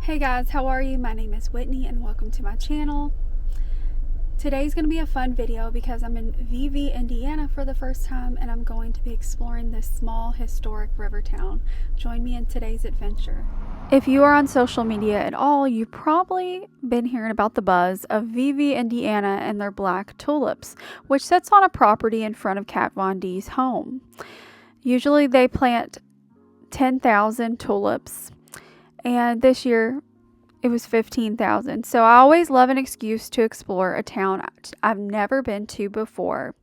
Hey guys, how are you? My name is Whitney and welcome to my channel. Today's going to be a fun video because I'm in Vevay, Indiana for the first time and I'm going to be exploring this small historic river town. Join me in today's adventure. If you are on social media at all, you've probably been hearing about the buzz of Vevay, Indiana and their black tulips, which sits on a property in front of Kat Von D's home. Usually they plant 10,000 tulips, and this year it was 15,000. So I always love an excuse to explore a town I've never been to before.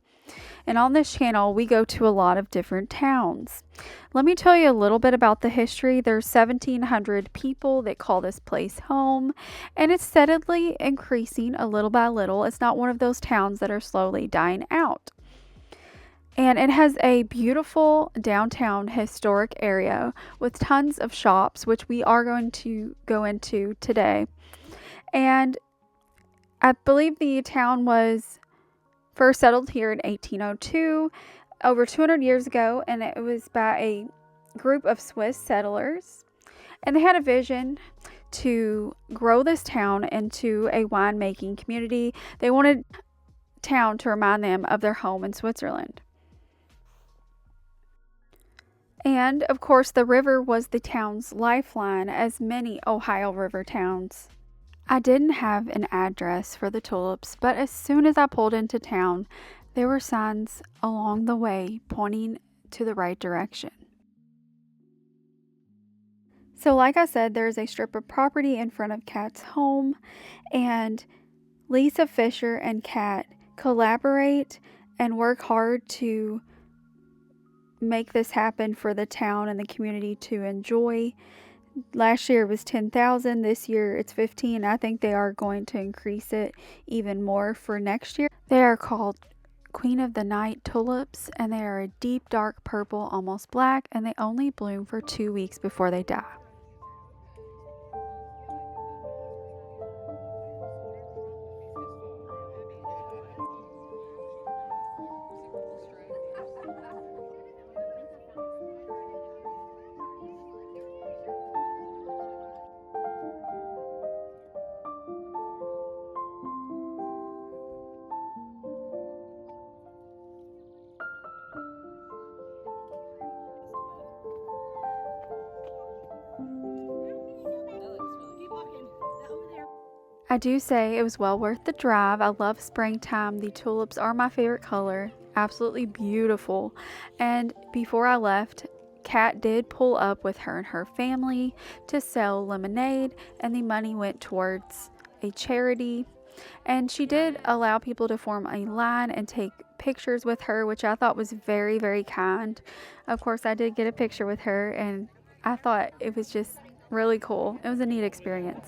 And on this channel, we go to a lot of different towns. Let me tell you a little bit about the history. There's 1,700 people that call this place home, and it's steadily increasing a little by little. It's not one of those towns that are slowly dying out. And it has a beautiful downtown historic area with tons of shops, which we are going to go into today. And I believe the town was first settled here in 1802, over 200 years ago, and it was by a group of Swiss settlers. And they had a vision to grow this town into a winemaking community. They wanted town to remind them of their home in Switzerland. And, of course, the river was the town's lifeline, as many Ohio River towns. I didn't have an address for the tulips, but as soon as I pulled into town, there were signs along the way pointing to the right direction. So, like I said, there's a strip of property in front of Kat's home, and Lisa Fisher and Kat collaborate and work hard to make this happen for the town and the community to enjoy. Last year it was 10,000. This year it's 15. I think they are going to increase it even more for next year. They are called Queen of the Night tulips, and they are a deep dark purple, almost black, and they only bloom for 2 weeks before they die. I do say it was well worth the drive. I love springtime. The tulips are my favorite color. Absolutely beautiful. And before I left, Kat did pull up with her and her family to sell lemonade, and the money went towards a charity. And she did allow people to form a line and take pictures with her, which I thought was very, very kind. Of course, I did get a picture with her, and I thought it was just really cool. It was a neat experience.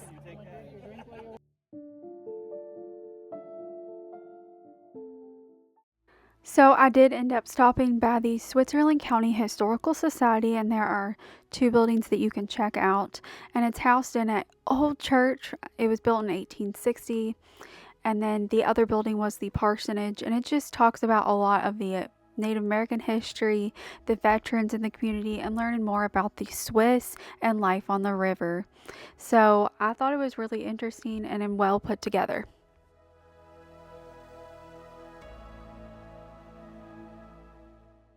So I did end up stopping by the Switzerland County Historical Society, and there are 2 buildings that you can check out. And it's housed in an old church. It was built in 1860. And then the other building was the parsonage. And it just talks about a lot of the Native American history, the veterans in the community, and learning more about the Swiss and life on the river. So I thought it was really interesting and well put together.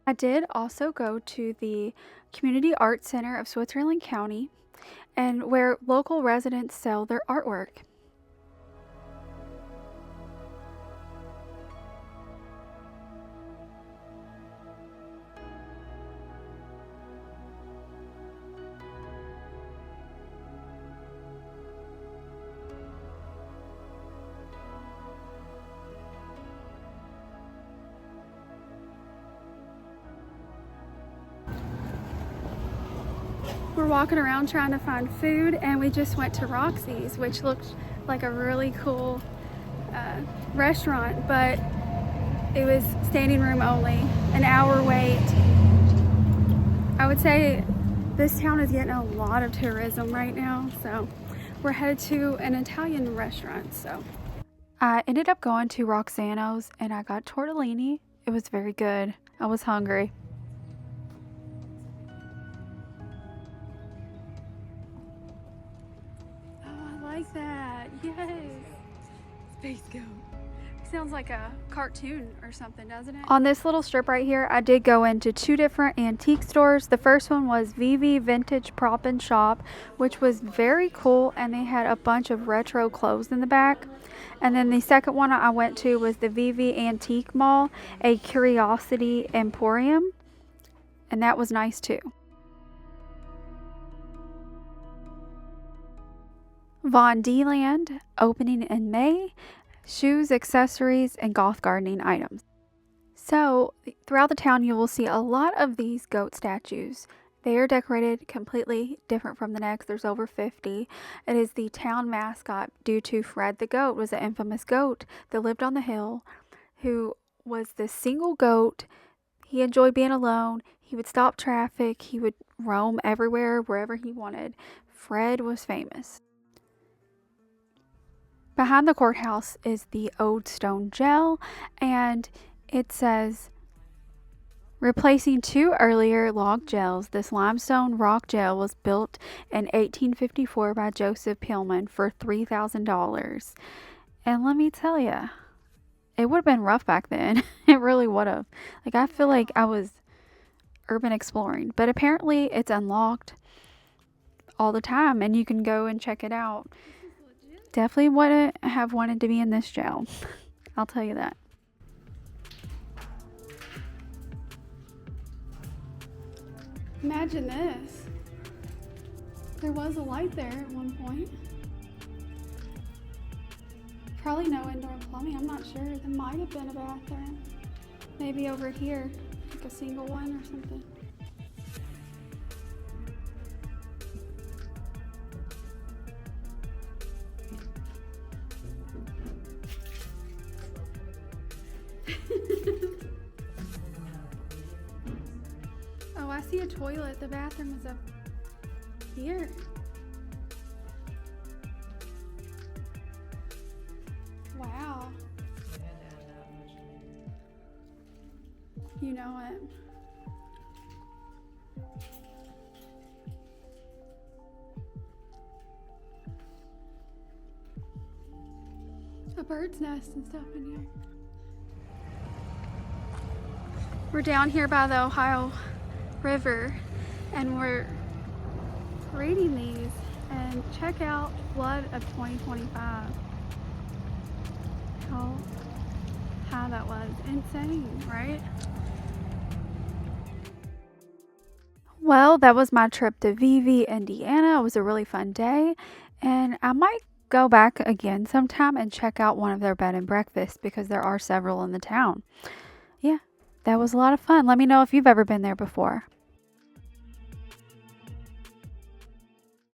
I did also go to the Community Arts Center of Switzerland County, and where local residents sell their artwork. We're walking around trying to find food, and we just went to Roxy's, which looked like a really cool restaurant, but it was standing room only, an hour wait. I would say this town is getting a lot of tourism right now, so we're headed to an Italian restaurant. So I ended up going to Roxano's and I got tortellini. It was very good. I was hungry. Yes. Space goat. Sounds like a cartoon or something, doesn't it? On this little strip right here, I did go into 2 different antique stores. The first one was Vevay Vintage Prop and Shop, which was very cool, and they had a bunch of retro clothes in the back. And then the second one I went to was the Vevay Antique Mall, a Curiosity Emporium, and that was nice too. Von D Land, opening in May. Shoes, accessories, and golf gardening items. So, throughout the town, you will see a lot of these goat statues. They are decorated completely different from the next. There's over 50. It is the town mascot due to Fred the goat was an infamous goat that lived on the hill who was the single goat. He enjoyed being alone. He would stop traffic. He would roam everywhere, wherever he wanted. Fred was famous. Behind the courthouse is the Old Stone Gel, and it says, replacing 2 earlier log gels, this limestone rock gel was built in 1854 by Joseph Pillman for $3,000. And let me tell you, it would have been rough back then. It really would have. Like, I feel like I was urban exploring, but apparently it's unlocked all the time, and you can go and check it out. Definitely wouldn't have wanted to be in this gel. I'll tell you that. Imagine this. There was a light there at one point. Probably no indoor plumbing, I'm not sure. There might have been a bathroom. Maybe over here, like a single one or something. Oh, I see a toilet. The bathroom is up here. Wow. You know it. A bird's nest and stuff in here. We're down here by the Ohio River, and we're reading these, and check out flood of 2025. How high that was. Insane, right? Well, that was my trip to Vevay, Indiana. It was a really fun day, and I might go back again sometime and check out one of their bed and breakfasts because there are several in the town. Yeah, that was a lot of fun. Let me know if you've ever been there before.